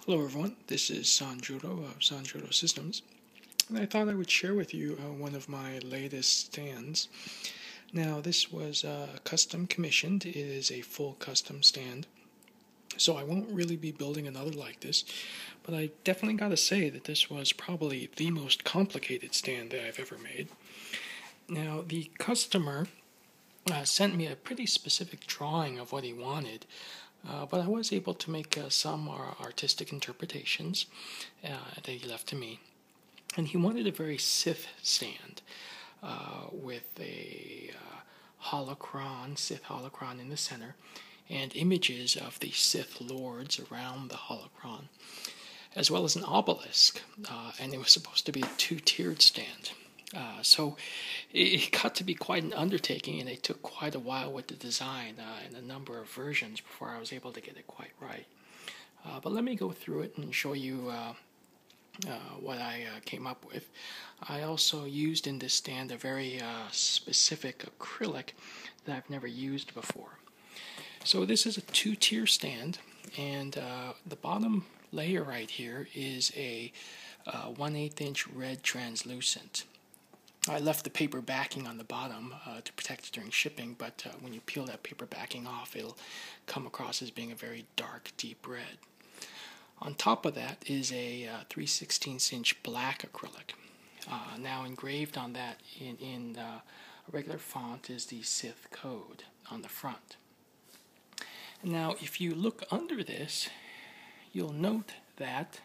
Hello everyone, this is Sanjuro of Sanjuro Systems, and I thought I would share with you one of my latest stands. Now this was custom commissioned. It is a full custom stand, so I won't really be building another like this, but I definitely gotta say that this was probably the most complicated stand that I've ever made. Now the customer sent me a pretty specific drawing of what he wanted, but I was able to make some artistic interpretations that he left to me. And he wanted a very Sith stand with a Sith Holocron in the center, and images of the Sith Lords around the Holocron, as well as an obelisk, and it was supposed to be a two-tiered stand. So it got to be quite an undertaking, and it took quite a while with the design and a number of versions before I was able to get it quite right. But let me go through it and show you what I came up with. I also used in this stand a very specific acrylic that I've never used before. So this is a two-tier stand, and the bottom layer right here is a 1/8 inch red translucent. I left the paper backing on the bottom to protect it during shipping, but when you peel that paper backing off, it'll come across as being a very dark, deep red. On top of that is a 3/16 inch black acrylic. Now engraved on that in a regular font is the Sith code on the front. Now if you look under this, you'll note that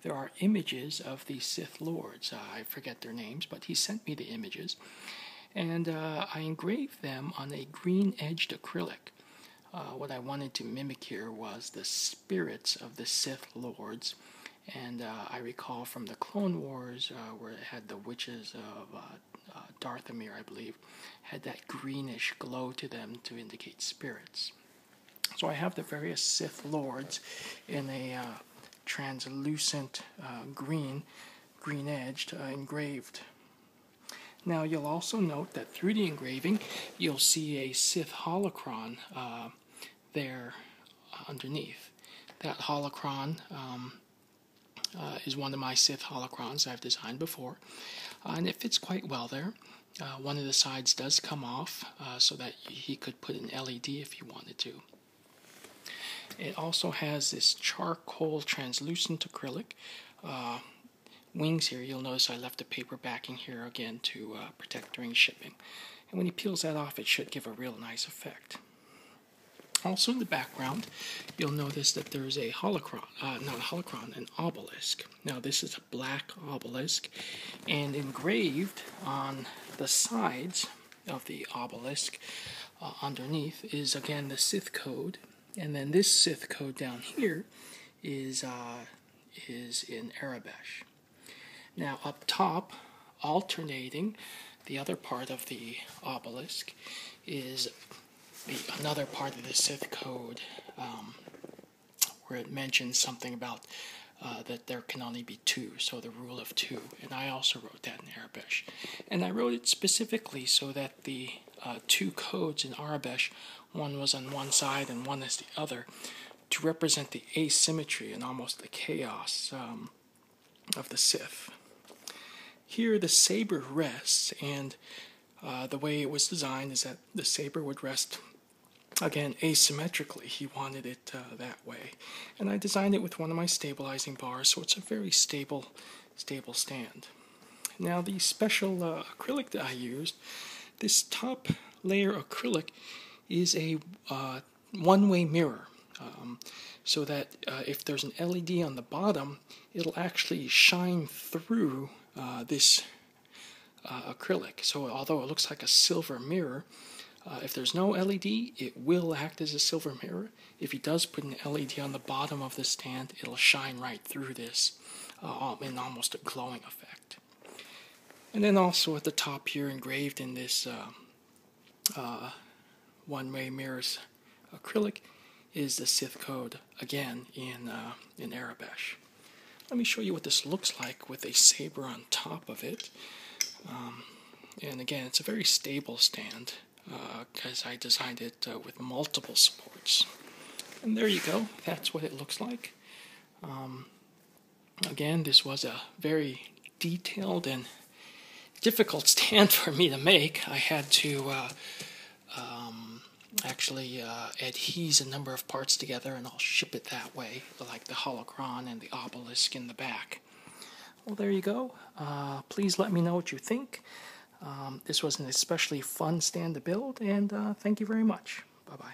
there are images of the Sith Lords. I forget their names, but he sent me the images. And I engraved them on a green-edged acrylic. What I wanted to mimic here was the spirits of the Sith Lords. And I recall from the Clone Wars, where it had the witches of Darthamir, I believe, had that greenish glow to them to indicate spirits. So I have the various Sith Lords in a translucent green-edged engraved. Now you'll also note that through the engraving you'll see a Sith holocron there underneath. That holocron is one of my Sith holocrons I've designed before, and it fits quite well there. One of the sides does come off so that he could put an LED if he wanted to. It also has this charcoal translucent acrylic wings here. You'll notice I left the paper backing here again to protect during shipping. And when he peels that off, it should give a real nice effect. Also in the background, you'll notice that there's a an obelisk. Now this is a black obelisk, and engraved on the sides of the obelisk underneath is again the Sith code. And then this Sith code down here is in Arabesh. Now up top, alternating the other part of the obelisk, is another part of the Sith code where it mentions something about that there can only be two, so the rule of two. And I also wrote that in Arabesh. And I wrote it specifically so that the two codes in Arabesh, one was on one side and one is the other, to represent the asymmetry and almost the chaos of the Sith. Here the saber rests, and the way it was designed is that the saber would rest, again, asymmetrically. He wanted it that way. And I designed it with one of my stabilizing bars, so it's a very stable stand. Now the special acrylic that I used, this top layer acrylic is a one-way mirror, so that if there's an LED on the bottom, it'll actually shine through this acrylic. So although it looks like a silver mirror, if there's no LED, it will act as a silver mirror. If he does put an LED on the bottom of the stand, it'll shine right through this in almost a glowing effect. And then also at the top here, engraved in this one-way mirrors acrylic, is the Sith code, again in Arabesh. Let me show you what this looks like with a saber on top of it. And again, it's a very stable stand, because I designed it with multiple supports. And there you go, that's what it looks like. Again, this was a very detailed and difficult stand for me to make. I had to actually adhese a number of parts together, and I'll ship it that way, like the holocron and the obelisk in the back. Well, there you go. Please let me know what you think. This was an especially fun stand to build, and thank you very much. Bye-bye.